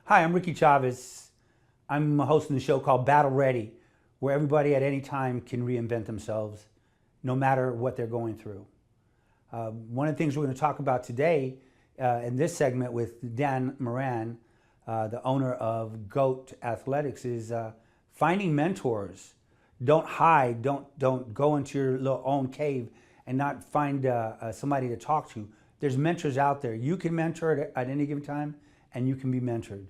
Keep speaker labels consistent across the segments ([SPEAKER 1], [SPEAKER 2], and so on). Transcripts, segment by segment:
[SPEAKER 1] Hi, I'm Rickey Chavez. I'm hosting the show called Battle Ready, where everybody at any time can reinvent themselves, no matter what they're going through. One of the things we're going to talk about today in this segment with Dan Moran, the owner of GOAT Athletics, is finding mentors. Don't hide. Don't go into your little own cave and not find somebody to talk to. There's mentors out there. You can mentor at any given time, and you can be mentored.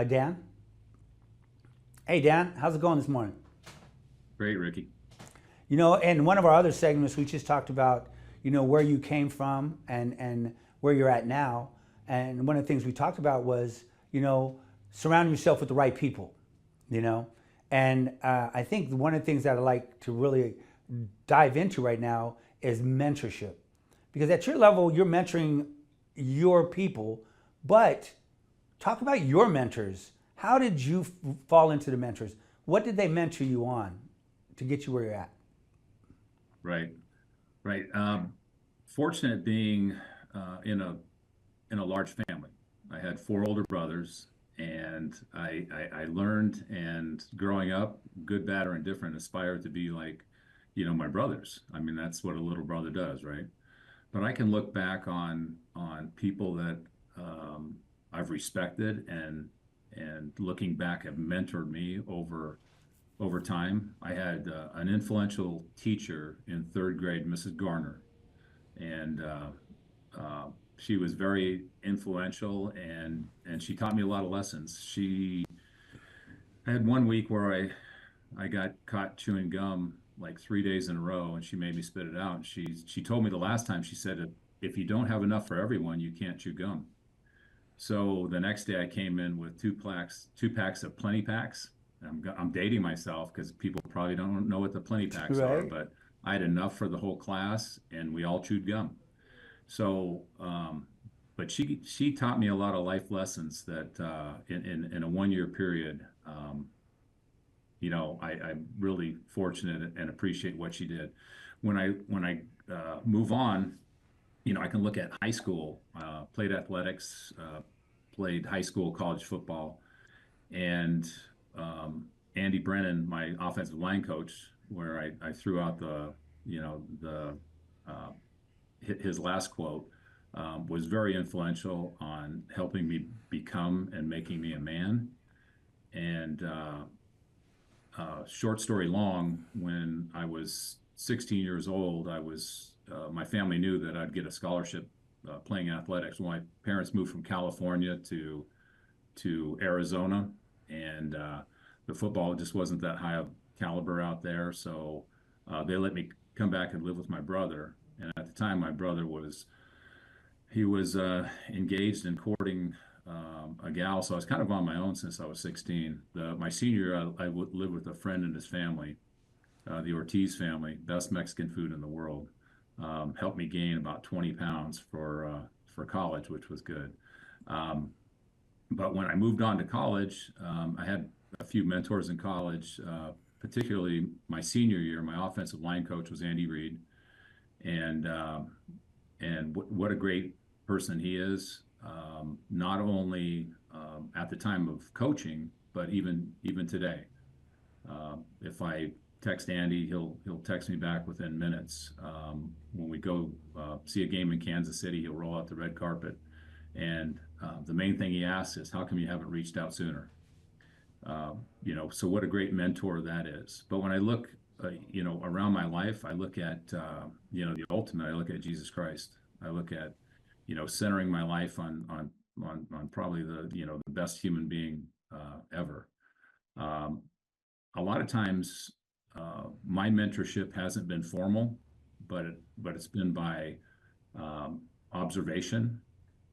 [SPEAKER 1] Dan? Hey, Dan, how's it going this morning?
[SPEAKER 2] Great, Ricky.
[SPEAKER 1] You know, in one of our other segments, we just talked about, you know, where you came from and where you're at now. And one of the things we talked about was, you know, surround yourself with the right people, you know. And I think one of the things that I like to really dive into right now is mentorship. Because at your level, you're mentoring your people, but talk about your mentors. How did you fall into the mentors? What did they mentor you on to get you where you're at?
[SPEAKER 2] Right, right. Fortunate being in a large family. I had four older brothers, and I learned, and growing up, good, bad, or indifferent, aspired to be like, my brothers. I mean, that's what a little brother does, right? But I can look back on people that I've respected and looking back have mentored me over time. I had an influential teacher in third grade, Mrs. Garner, and she was very influential, and she taught me a lot of lessons. I had one week where I got caught chewing gum like 3 days in a row, and she made me spit it out. And she told me the last time, she said, if you don't have enough for everyone, you can't chew gum. So the next day I came in with two packs of Plenty Packs. I'm dating myself because people probably don't know what the Plenty Packs are,
[SPEAKER 1] Right.
[SPEAKER 2] but I had enough for the whole class, and we all chewed gum. So, but she taught me a lot of life lessons that in a 1 year period. I'm really fortunate and appreciate what she did. When I move on, I can look at high school, played athletics, played high school, college football, and Andy Brennan, my offensive line coach, where I threw out uh, his last quote, was very influential on helping me become and making me a man. And short story long, when I was 16 years old, my family knew that I'd get a scholarship playing athletics. Well, my parents moved from California to Arizona, and the football just wasn't that high of caliber out there. So they let me come back and live with my brother. And at the time, my brother was engaged and courting a gal, so I was kind of on my own since I was 16. My senior year, I would live with a friend and his family, the Ortiz family, best Mexican food in the world. Helped me gain about 20 pounds for college, which was good. But when I moved on to college, I had a few mentors in college, particularly my senior year. My offensive line coach was Andy Reid, and what a great person he is. Not only at the time of coaching, but even today. If I text Andy, he'll text me back within minutes. When we go see a game in Kansas City, he'll roll out the red carpet, and the main thing he asks is, "How come you haven't reached out sooner?" So what a great mentor that is. But when I look, around my life, I look at the ultimate. I look at Jesus Christ. I look at centering my life on probably the best human being ever. A lot of times, my mentorship hasn't been formal, but it's been by observation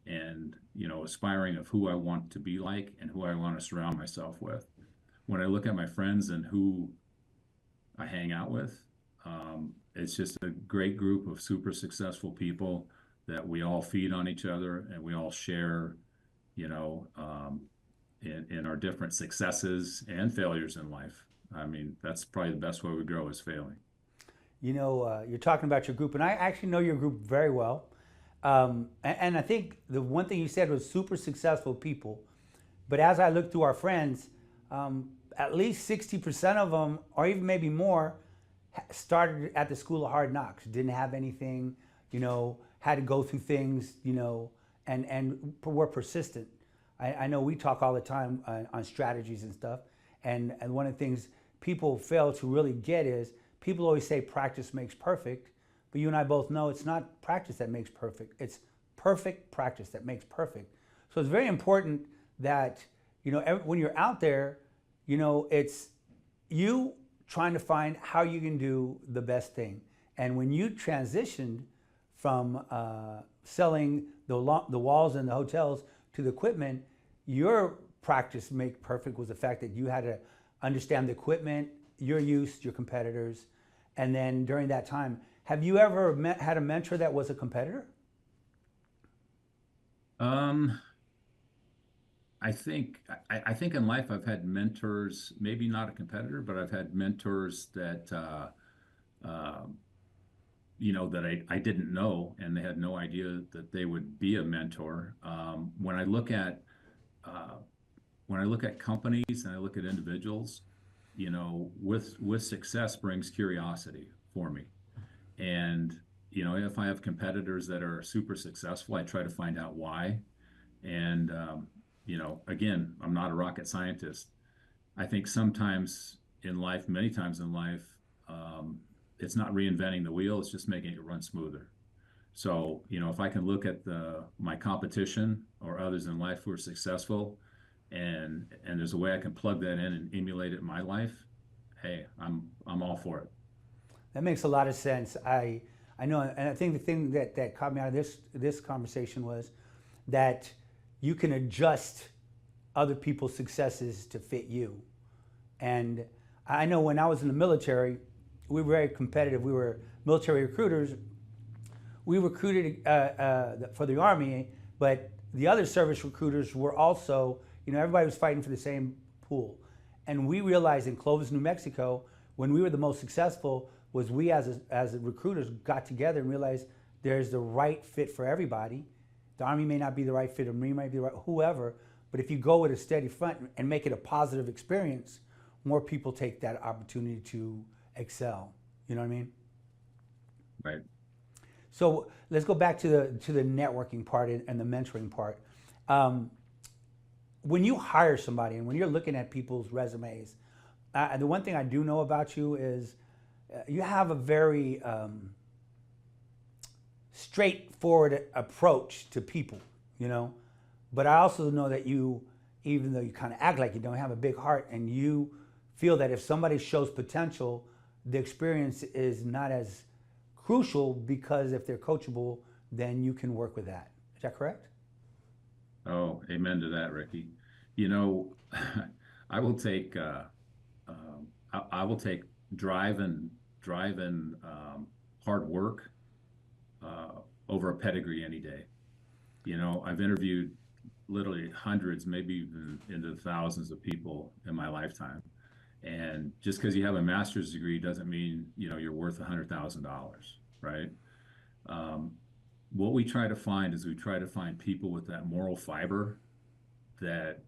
[SPEAKER 2] and aspiring of who I want to be like and who I want to surround myself with. When I look at my friends and who I hang out with, it's just a great group of super successful people that we all feed on each other, and we all share, in our different successes and failures in life. I mean, that's probably the best way we grow, is failing.
[SPEAKER 1] You know, you're talking about your group, and I actually know your group very well. And I think the one thing you said was super successful people. But as I look through our friends, at least 60% of them, or even maybe more, started at the School of Hard Knocks, didn't have anything, had to go through things, and were persistent. I know we talk all the time on strategies and stuff, and one of the things people fail to really get is people always say practice makes perfect, but you and I both know it's not practice that makes perfect. It's perfect practice that makes perfect. So it's very important that, when you're out there, it's you trying to find how you can do the best thing. And when you transitioned from selling the walls in the hotels to the equipment, your practice make perfect was the fact that you had to understand the equipment, your use, your competitors. And then during that time, have you ever had a mentor that was a competitor?
[SPEAKER 2] I think in life I've had mentors, maybe not a competitor, but I've had mentors that that I didn't know, and they had no idea that they would be a mentor. When I look at companies and I look at individuals, with success brings curiosity for me. And if I have competitors that are super successful, I try to find out why. And again, I'm not a rocket scientist. I think sometimes in life, many times in life, it's not reinventing the wheel, it's just making it run smoother. So, if I can look at my competition or others in life who are successful, and there's a way I can plug that in and emulate it in my life, hey, I'm all for it.
[SPEAKER 1] That makes a lot of sense. I know, and I think the thing that caught me out of this conversation was that you can adjust other people's successes to fit you. And I know when I was in the military, we were very competitive. We were military recruiters. We recruited for the Army, but the other service recruiters were also, everybody was fighting for the same pool. And we realized in Clovis, New Mexico, when we were the most successful, was we as recruiters got together and realized there's the right fit for everybody. The Army may not be the right fit, or Marine might be the right, whoever, but if you go with a steady front and make it a positive experience, more people take that opportunity to excel. You know what I mean?
[SPEAKER 2] Right.
[SPEAKER 1] So let's go back to the networking part and the mentoring part. When you hire somebody and when you're looking at people's resumes, the one thing I do know about you is you have a very straightforward approach to people, But I also know that you, even though you kind of act like you don't, have a big heart, and you feel that if somebody shows potential, the experience is not as crucial, because if they're coachable, then you can work with that. Is that correct?
[SPEAKER 2] Oh, amen to that, Ricky. I will take drive and hard work over a pedigree any day. I've interviewed literally hundreds, maybe even into thousands of people in my lifetime. And just because you have a master's degree doesn't mean, you're worth $100,000, right? What we try to find is we try to find people with that moral fiber, that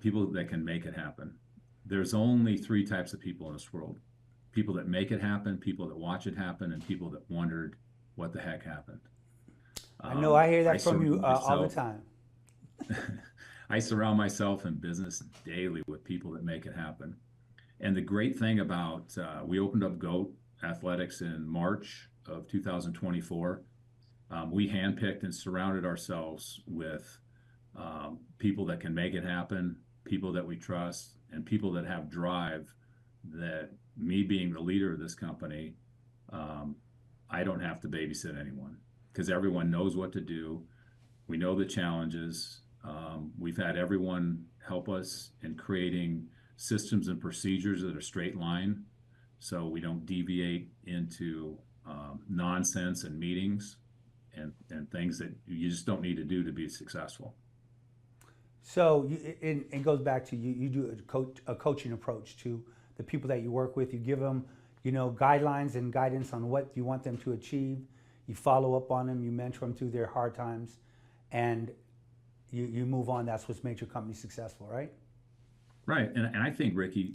[SPEAKER 2] people that can make it happen. There's only three types of people in this world: people that make it happen, people that watch it happen, and people that wondered what the heck happened.
[SPEAKER 1] I know, I hear that from you all the time.
[SPEAKER 2] I surround myself in business daily with people that make it happen. And the great thing about, we opened up GOAT Athletics in March of 2024. We handpicked and surrounded ourselves with people that can make it happen, people that we trust, and people that have drive, that me being the leader of this company, I don't have to babysit anyone, because everyone knows what to do. We know the challenges. We've had everyone help us in creating systems and procedures that are straight line, so we don't deviate into nonsense and meetings and things that you just don't need to do to be successful.
[SPEAKER 1] So it goes back to you do a coaching approach to the people that you work with. You give them, guidelines and guidance on what you want them to achieve. You follow up on them. You mentor them through their hard times, and you move on. That's what's made your company successful, right?
[SPEAKER 2] Right. And I think, Ricky,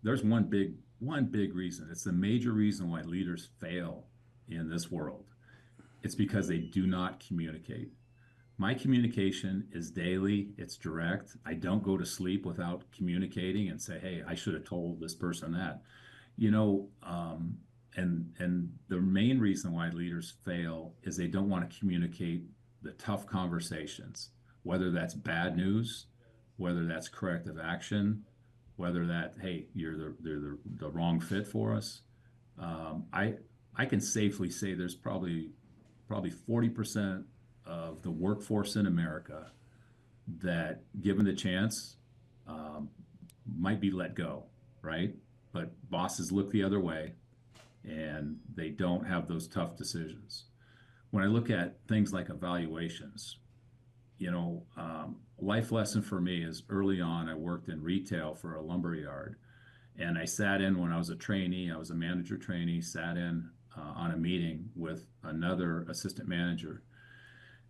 [SPEAKER 2] there's one big reason. It's the major reason why leaders fail in this world. It's because they do not communicate. My communication is daily, it's direct. I don't go to sleep without communicating and say, hey, I should have told this person that. You know, and the main reason why leaders fail is they don't want to communicate the tough conversations, whether that's bad news, whether that's corrective action, whether that, hey, they're the wrong fit for us. I can safely say there's probably 40% of the workforce in America that, given the chance, might be let go, right? But bosses look the other way and they don't have those tough decisions. When I look at things like evaluations, life lesson for me is early on, I worked in retail for a lumber yard. And I sat in when I was a trainee, I was a manager trainee, sat in on a meeting with another assistant manager.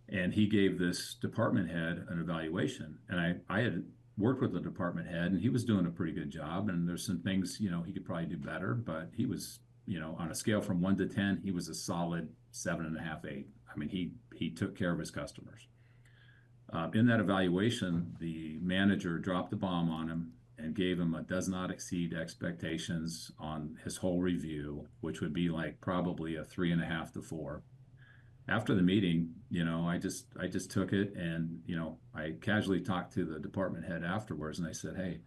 [SPEAKER 2] And he gave this department head an evaluation. And I had worked with the department head and he was doing a pretty good job. And there's some things, he could probably do better, but he was, on a scale from 1 to 10, he was a solid 7.5, 8. I mean, he took care of his customers. In that evaluation, the manager dropped the bomb on him and gave him a does not exceed expectations on his whole review, which would be like probably a 3.5 to 4. After the meeting, I just took it and, I casually talked to the department head afterwards and I said, hey,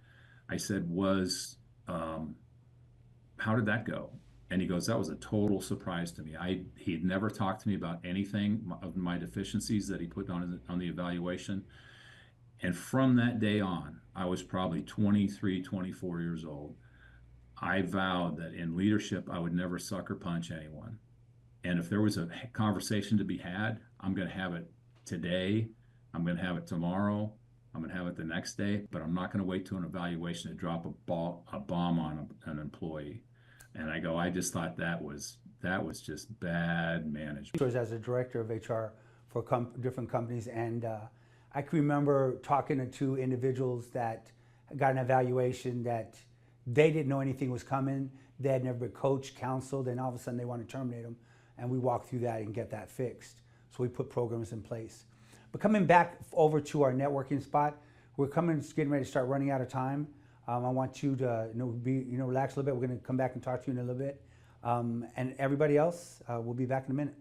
[SPEAKER 2] how did that go? And he goes, that was a total surprise to me. He'd never talked to me about anything of my deficiencies that he put on the evaluation. And from that day on, I was probably 23, 24 years old. I vowed that in leadership, I would never sucker punch anyone. And if there was a conversation to be had, I'm going to have it today. I'm going to have it tomorrow. I'm going to have it the next day, but I'm not going to wait to an evaluation to drop a bomb on an employee. And I just thought that was just bad management.
[SPEAKER 1] As a director of HR for different companies, and I can remember talking to 2 individuals that got an evaluation that they didn't know anything was coming. They had never been coached, counseled, and all of a sudden they want to terminate them. And we walked through that and get that fixed. So we put programs in place. But coming back over to our networking spot, we're getting ready to start running out of time. I want you to relax a little bit. We're going to come back and talk to you in a little bit. And everybody else, we'll be back in a minute.